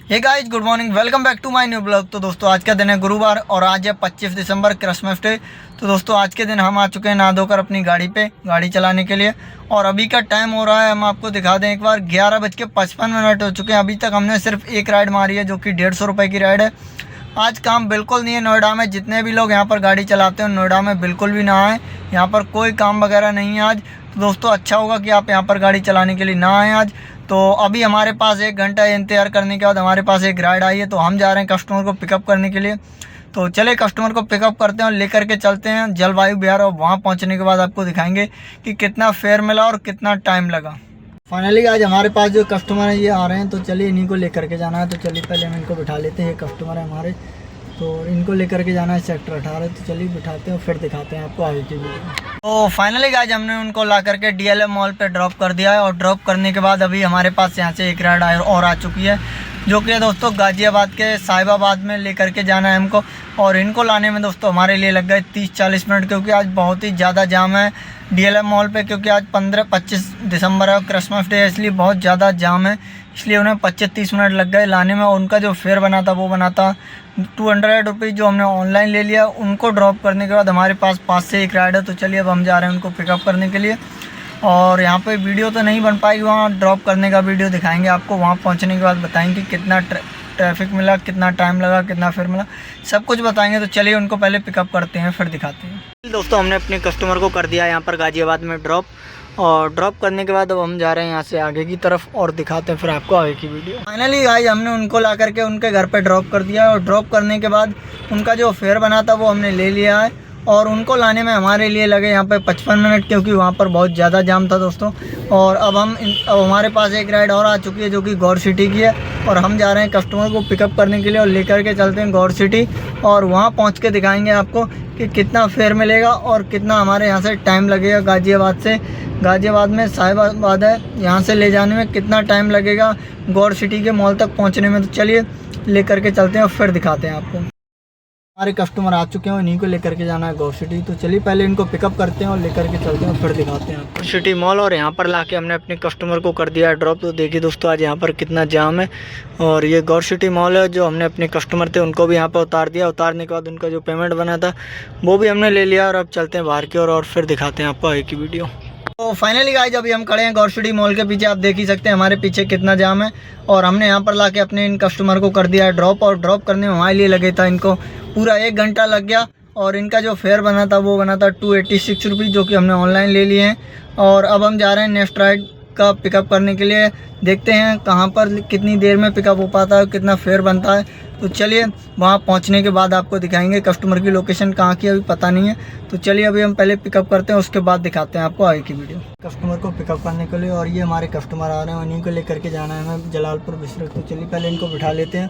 Hey guys, good morning, welcome back to my new blog. तो दोस्तों आज का दिन है गुरुवार और आज है 25 दिसंबर, क्रिसमस डे। तो दोस्तों आज के दिन हम आ चुके हैं नहा धोकर अपनी गाड़ी पे गाड़ी चलाने के लिए। और अभी का टाइम हो रहा है, हम आपको दिखा दें एक बार, 11:55 हो चुके हैं। अभी तक हमने सिर्फ एक राइड मारी है जो कि 150 रुपये की राइड है। आज काम बिल्कुल नहीं है नोएडा में। जितने भी लोग यहाँ पर गाड़ी चलाते हैं नोएडा में बिल्कुल भी ना आएँ, यहाँ पर कोई काम वगैरह नहीं है आज। तो दोस्तों अच्छा होगा कि आप यहाँ पर गाड़ी चलाने के लिए ना आएँ आज। तो अभी हमारे पास 1 घंटा इंतज़ार करने के बाद हमारे पास एक राइड आई है, तो हम जा रहे हैं कस्टमर को पिकअप करने के लिए। तो चले कस्टमर को पिकअप करते हैं और लेकर के चलते हैं जलवायु बिहार। और वहाँ पहुँचने के बाद आपको दिखाएंगे कि कितना फेयर मिला और कितना टाइम लगा। फाइनली आज हमारे पास जो कस्टमर है ये आ रहे हैं, तो चलिए इन्हीं को लेकर के जाना है। तो चलिए पहले हम इनको बिठा लेते हैं। ये कस्टमर है हमारे, तो इनको लेकर के जाना है सेक्टर 18। तो चलिए बिठाते हैं और फिर दिखाते हैं आपको आगे की वीडियो। तो फाइनली गाइस हमने उनको ला करके DLM मॉल पे ड्रॉप कर दिया है। और ड्रॉप करने के बाद अभी हमारे पास यहाँ से एक राइड और आ चुकी है, जो कि दोस्तों गाज़ियाबाद के साहिबाबाद में लेकर के जाना है हमको। और इनको लाने में दोस्तों हमारे लिए लग गए 30-40 मिनट, क्योंकि आज बहुत ही ज़्यादा जाम है DLM मॉल पे। क्योंकि आज 15-25 दिसंबर है, क्रिसमस डे है, इसलिए बहुत ज़्यादा जाम है। इसलिए उन्हें 25-30 मिनट लग गए लाने में। उनका जो फेयर बना था वो बना था 200 रुपीज़, जो हमने ऑनलाइन ले लिया। उनको ड्रॉप करने के बाद हमारे पास 5 से 1 राइड है। तो चलिए अब हम जा रहे हैं उनको पिकअप करने के लिए। और यहाँ पे वीडियो तो नहीं बन पाएगी, वहाँ ड्रॉप करने का वीडियो दिखाएंगे आपको। वहाँ पहुँचने के बाद बताएंगे कितना ट्रैफिक मिला, कितना टाइम लगा, कितना फेयर मिला, सब कुछ बताएंगे। तो चलिए उनको पहले पिकअप करते हैं फिर दिखाते हैं। दोस्तों हमने अपने कस्टमर को कर दिया यहाँ पर गाज़ियाबाद में ड्रॉप। और ड्रॉप करने के बाद अब हम जा रहे हैं यहाँ से आगे की तरफ और दिखाते हैं फिर आपको आगे की वीडियो। फाइनली गाइस हमने उनको ला करके उनके घर पे ड्रॉप कर दिया। और ड्रॉप करने के बाद उनका जो फेयर बना था वो हमने ले लिया है। और उनको लाने में हमारे लिए लगे यहाँ पे 55 मिनट, क्योंकि वहाँ पर बहुत ज़्यादा जाम था दोस्तों। और अब हमारे पास एक राइड और आ चुकी है जो कि गौर सिटी की है। और हम जा रहे हैं कस्टमर को पिकअप करने के लिए और लेकर के चलते हैं गौर सिटी। और वहाँ पहुँच के दिखाएँगे आपको कि कितना फेयर मिलेगा और कितना हमारे यहाँ से टाइम लगेगा। गाज़ियाबाद में साहिबाबाद है, यहाँ से ले जाने में कितना टाइम लगेगा गौर सिटी के मॉल तक पहुँचने में। तो चलिए लेकर के चलते हैं और फिर दिखाते हैं आपको। हमारे कस्टमर आ चुके हैं, इन्हीं को लेकर के जाना है गौर सिटी। तो चलिए पहले इनको पिकअप करते हैं और लेकर के चलते हैं और फिर दिखाते हैं आपको सिटी मॉल। और यहाँ पर लाके हमने अपने कस्टमर को कर दिया है ड्रॉप। तो देखिए दोस्तों आज यहाँ पर कितना जाम है। और ये गौर सिटी मॉल है, जो हमने अपने कस्टमर थे उनको भी यहाँ पर उतार दिया। उतारने के बाद उनका जो पेमेंट बना था वो भी हमने ले लिया। और अब चलते हैं बाहर की ओर और फिर दिखाते हैं आपको आगे की वीडियो। तो फाइनली गाइस अभी हम खड़े हैं गौर सिटी मॉल के पीछे। आप देख ही सकते हैं हमारे पीछे कितना जाम है। और हमने यहाँ पर लाके अपने इन कस्टमर को कर दिया है ड्रॉप। और ड्रॉप करने में हमारे लिए लगे था इनको पूरा 1 घंटा लग गया। और इनका जो फेयर बना था वो बना था 286 रुपीज़, जो कि हमने ऑनलाइन ले लिए हैं। और अब हम जा रहे हैं नेक्स्ट राइड का पिकअप करने के लिए। देखते हैं कहाँ पर कितनी देर में पिकअप हो पाता है, कितना फेयर बनता है। तो चलिए वहाँ पहुँचने के बाद आपको दिखाएंगे। कस्टमर की लोकेशन कहाँ की अभी पता नहीं है। तो चलिए अभी हम पहले पिकअप करते हैं, उसके बाद दिखाते हैं आपको आगे की वीडियो। कस्टमर को पिकअप करने के लिए, और ये हमारे कस्टमर आ रहे हैं, उन्हीं को लेकर के जाना है हमें जलालपुर बिसरत। तो चलिए पहले इनको बिठा लेते हैं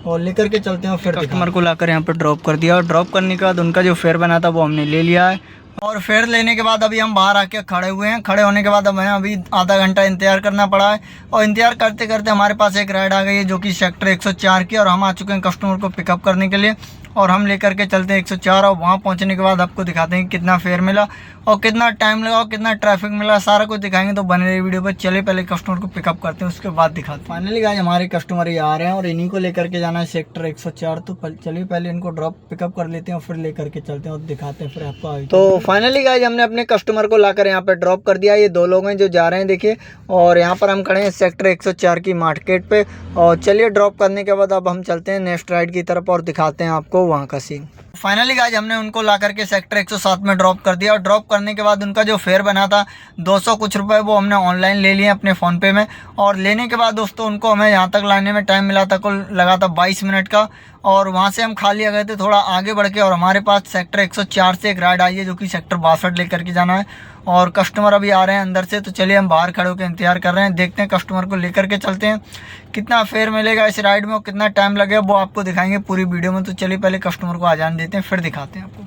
और लेकर के चलते हैं। फिर कस्टमर को लाकर यहाँ पर ड्रॉप कर दिया। और ड्रॉप करने के बाद उनका जो फेयर बना था वो हमने ले लिया है। और फेयर लेने के बाद अभी हम बाहर आके खड़े हुए हैं। खड़े होने के बाद हमें अभी आधा घंटा इंतजार करना पड़ा है। और इंतजार करते करते हमारे पास एक राइड आ गई है जो कि सेक्टर 104 की। और हम आ चुके हैं कस्टमर को पिकअप करने के लिए। और हम लेकर के चलते हैं 104। और वहाँ पहुँचने के बाद आपको दिखाते हैं कितना फेयर मिला और कितना टाइम लगा और कितना ट्रैफिक मिला, सारा कुछ दिखाएंगे। तो बने रही वीडियो पर। चले पहले कस्टमर को पिकअप करते हैं, उसके बाद दिखाते हैं। फाइनली गाइस हमारे कस्टमर ये आ रहे हैं और इन्हीं को लेकर के जाना है सेक्टर 104। तो चलिए पहले इनको ड्रॉप पिकअप कर लेते हैं और फिर लेकर के चलते हैं और दिखाते हैं फिर आपको आगे। तो फाइनली गाइस हमने अपने कस्टमर को लाकर यहाँ पे ड्रॉप कर दिया। ये 2 लोग हैं जो जा रहे हैं, देखिए। और यहाँ पर हम खड़े हैं सेक्टर 104 की मार्केट पे। और चलिए ड्रॉप करने के बाद अब हम चलते हैं नेक्स्ट राइड की तरफ और दिखाते हैं आपको वहाँ का सीन। फाइनली गाइस हमने उनको ला करके सेक्टर 107 में ड्रॉप कर दिया। और ड्रॉप करने के बाद उनका जो फेयर बना था 200 कुछ रुपए, वो हमने ऑनलाइन ले लिए अपने फ़ोनपे में। और लेने के बाद दोस्तों उनको हमें यहाँ तक लाने में टाइम मिला था, कुल लगा था 22 मिनट का। और वहाँ से हम खाली आ गए थे थोड़ा आगे बढ़ के। और हमारे पास सेक्टर 104 से एक राइड आई है जो कि सेक्टर 62 लेकर के जाना है। और कस्टमर अभी आ रहे हैं अंदर से। तो चलिए हम बाहर खड़े होकर इंतजार कर रहे हैं, देखते हैं कस्टमर को लेकर के चलते हैं। कितना फेयर मिलेगा इस राइड में और कितना टाइम लगेगा वो आपको दिखाएंगे पूरी वीडियो में। तो चलिए पहले कस्टमर को आ जाने देते हैं, फिर दिखाते हैं आपको।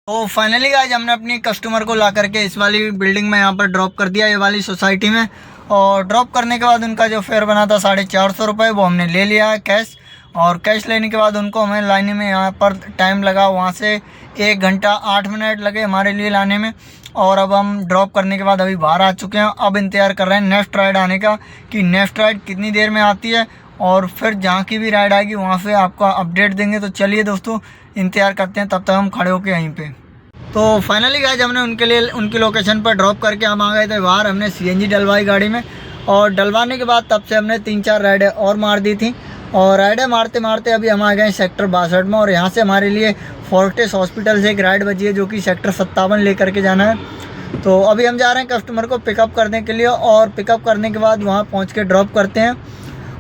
तो फाइनली आज हमने अपनी कस्टमर को ला करके इस वाली बिल्डिंग में यहाँ पर ड्रॉप कर दिया, ये वाली सोसाइटी में। और ड्रॉप करने के बाद उनका जो फेयर बना था 450 रुपये, वो हमने ले लिया है कैश। और कैश लेने के बाद उनको हमें लाने में यहाँ पर टाइम लगा, वहाँ से 1 घंटा 8 मिनट लगे हमारे लिए लाने में। और अब हम ड्रॉप करने के बाद अभी बाहर आ चुके हैं। अब इंतज़ार कर रहे हैं नेक्स्ट राइड आने का कि नेक्स्ट राइड कितनी देर में आती है, और फिर जहाँ की भी राइड आएगी वहाँ से आपको अपडेट देंगे। तो चलिए दोस्तों इंतज़ार करते हैं, तब तक हम खड़े होकर यहीं पे। तो फाइनली गाइस हमने उनके लिए उनकी लोकेशन पर ड्रॉप करके हम आ गए थे बाहर। हमने CNG डलवाई गाड़ी में, और डलवाने के बाद तब से हमने 3-4 राइडें और मार दी थी। और राइडें मारते मारते अभी हम आ गए सेक्टर 62 में, और यहाँ से हमारे लिए फोर्टिस हॉस्पिटल से एक राइड बची है जो कि सेक्टर 57 लेकर के जाना है। तो अभी हम जा रहे हैं कस्टमर को पिकअप करने के लिए, और पिकअप करने के बाद वहाँ पहुँच के ड्रॉप करते हैं,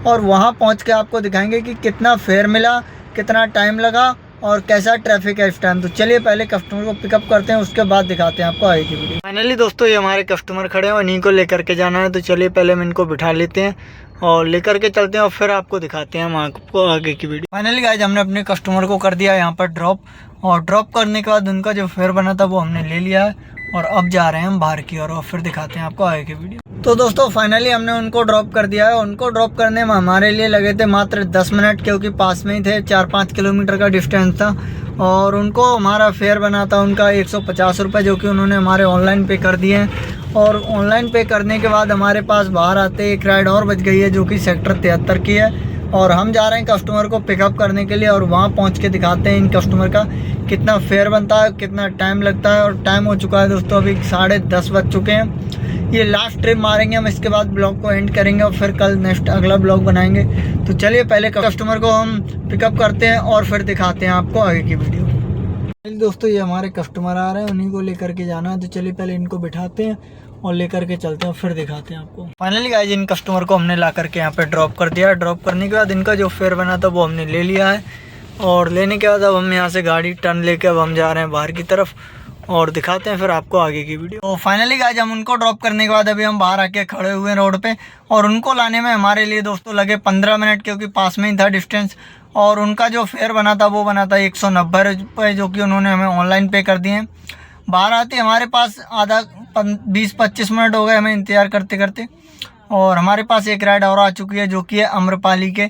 और वहाँ पहुँच के आपको दिखाएंगे कि कितना फेयर मिला, कितना टाइम लगा और कैसा ट्रैफिक है इस टाइम। तो चलिए पहले कस्टमर को पिकअप करते हैं, उसके बाद दिखाते हैं आपको आगे की वीडियो। फाइनली दोस्तों ये हमारे कस्टमर खड़े हैं और इन्हीं को लेकर के जाना है। तो चलिए पहले हम इनको बिठा लेते हैं और लेकर के चलते हैं, और फिर आपको दिखाते हैं हम आपको आगे की वीडियो। फाइनली गाइस हमने अपने कस्टमर को कर दिया यहाँ पर ड्रॉप, और ड्रॉप करने के बाद उनका जो फेयर बना था वो हमने ले लिया है, और अब जा रहे हैं हम बाहर की ओर, और फिर दिखाते हैं आपको आगे की वीडियो। तो दोस्तों फाइनली हमने उनको ड्रॉप कर दिया है। उनको ड्रॉप करने में हमारे लिए लगे थे मात्र 10 मिनट, क्योंकि पास में ही थे, 4-5 किलोमीटर का डिस्टेंस था। और उनको हमारा फेयर बना था उनका 150 रुपये, जो कि उन्होंने हमारे ऑनलाइन पे कर दिए हैं। और ऑनलाइन पे करने के बाद हमारे पास बाहर आते एक राइड और बच गई है जो कि सेक्टर 73 की है, और हम जा रहे हैं कस्टमर को पिकअप करने के लिए, और वहाँ पहुँच के दिखाते हैं इन कस्टमर का कितना फेयर बनता है, कितना टाइम लगता है। और टाइम हो चुका है दोस्तों, अभी 10:30 बज चुके हैं। ये लास्ट ट्रिप मारेंगे हम, इसके बाद ब्लॉग को एंड करेंगे और फिर कल नेक्स्ट अगला ब्लॉग बनाएंगे। तो चलिए पहले कस्टमर को हम पिकअप करते हैं और फिर दिखाते हैं आपको आगे की वीडियो। दोस्तों ये हमारे कस्टमर आ रहे हैं, उन्हीं को लेकर के जाना है। तो चलिए पहले इनको बिठाते हैं और लेकर के चलते हैं, फिर दिखाते हैं आपको। फाइनली गाइस इन कस्टमर को हमने ला करके यहाँ पे ड्रॉप कर दिया। ड्रॉप करने के बाद इनका जो फेयर बना था वो हमने ले लिया है, और लेने के बाद अब हम यहाँ से गाड़ी टर्न लेके अब हम जा रहे हैं बाहर की तरफ, और दिखाते हैं फिर आपको आगे की वीडियो। तो फाइनली गाइस हम उनको ड्रॉप करने के बाद अभी हम बाहर आके खड़े हुए हैं रोड पे, और उनको लाने में हमारे लिए दोस्तों लगे 15 मिनट, क्योंकि पास में ही था डिस्टेंस। और उनका जो फेयर बना था वो बना था 190 रुपये, जो कि उन्होंने हमें ऑनलाइन पे कर दिए हैं। बाहर आते हमारे पास आधा 20-25 मिनट हो गए हमें इंतज़ार करते करते, और हमारे पास एक राइड और आ चुकी है जो कि है अम्रपाली के।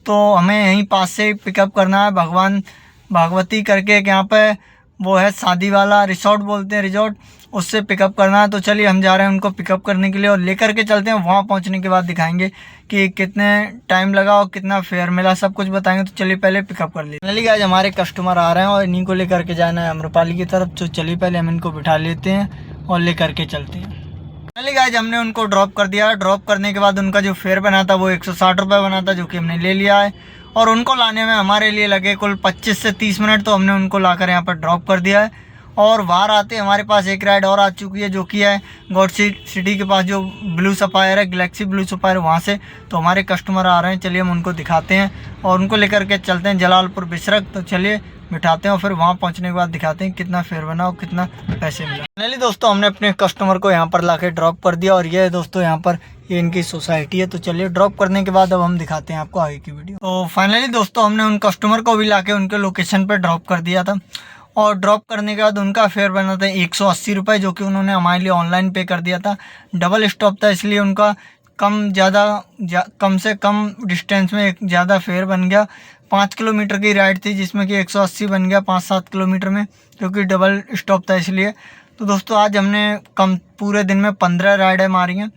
तो हमें यहीं पास से पिकअप करना है, भगवान भागवती करके एक यहाँ पे वो है शादी वाला रिसोर्ट बोलते हैं, रिजॉर्ट, उससे पिकअप करना है। तो चलिए हम जा रहे हैं उनको पिकअप करने के लिए, और लेकर के चलते हैं। वहाँ पहुँचने के बाद दिखाएंगे कि कितने टाइम लगा और कितना फेयर मिला, सब कुछ बताएंगे। तो चलिए पहले पिकअप कर लीजिए। चलिए गाइस हमारे कस्टमर आ रहे हैं और इन्हीं को लेकर के जाना है अम्रपाली की तरफ। तो चलिए पहले हम इनको बिठा लेते हैं और लेकर के चलते हैं। चलिए गाइस हमने उनको ड्रॉप कर दिया। ड्रॉप करने के बाद उनका जो फेयर बना था वो 160 रुपये बना था, जो कि हमने ले लिया है। और उनको लाने में हमारे लिए लगे कुल 25 से 30 मिनट, तो हमने उनको लाकर यहाँ पर ड्रॉप कर दिया है। और बाहर आते हमारे पास एक राइड और आ चुकी है जो कि है गॉड सिटी के पास, जो ब्लू सफायर है, गैलेक्सी ब्लू सफायर, वहाँ से। तो हमारे कस्टमर आ रहे हैं, चलिए हम उनको दिखाते हैं और उनको लेकर के चलते हैं जलालपुर बिसरक। तो चलिए बिठाते हैं और फिर वहाँ पहुँचने के बाद दिखाते हैं कितना फेयर बना और कितना पैसे मिला। फाइनली दोस्तों हमने अपने कस्टमर को यहाँ पर लाके ड्रॉप कर दिया, और ये है दोस्तों यहाँ पर ये इनकी सोसाइटी है। तो चलिए ड्रॉप करने के बाद अब हम दिखाते हैं आपको आगे की वीडियो। तो फाइनली दोस्तों हमने उन कस्टमर को भी लाके उनके लोकेशन पर ड्रॉप कर दिया था, और ड्रॉप करने के बाद उनका फेयर बना था 180 रुपये, जो कि उन्होंने हमारे लिए ऑनलाइन पे कर दिया था। डबल स्टॉप था, इसलिए उनका कम से कम डिस्टेंस में ज़्यादा फेयर बन गया। 5 किलोमीटर की राइड थी जिसमें कि 180 बन गया 5-7 किलोमीटर में, क्योंकि डबल स्टॉप था इसलिए। तो दोस्तों आज हमने पूरे दिन में 15 राइडें मारी हैं,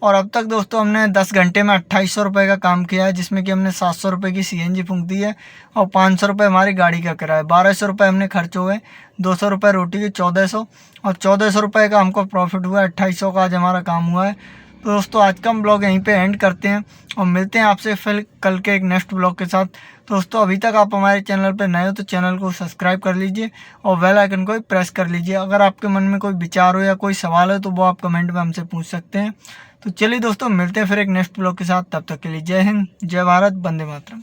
और अब तक दोस्तों हमने 10 घंटे में 2800 रुपये का काम किया है, जिसमें कि हमने 700 रुपये की CNG फूंक दी है, और 500 रुपये हमारी गाड़ी का किराया, 1200 रुपये हमने खर्च हुए, 200 रुपये रोटी के 1400, और 1400 रुपये का हमको प्रॉफिट हुआ। 2800 का आज हमारा काम हुआ है। तो दोस्तों आज का हम ब्लॉग यहीं पे एंड करते हैं, और मिलते हैं आपसे फिर कल के एक नेक्स्ट ब्लॉग के साथ। दोस्तों अभी तक आप हमारे चैनल पर नए हो तो चैनल को सब्सक्राइब कर लीजिए और बेल आइकन को भी प्रेस कर लीजिए। अगर आपके मन में कोई विचार हो या कोई सवाल हो तो वो आप कमेंट में हमसे पूछ सकते हैं। तो चलिए दोस्तों मिलते हैं फिर एक नेक्स्ट ब्लॉग के साथ, तब तक के लिए जय हिंद, जय भारत, वंदे मातरम।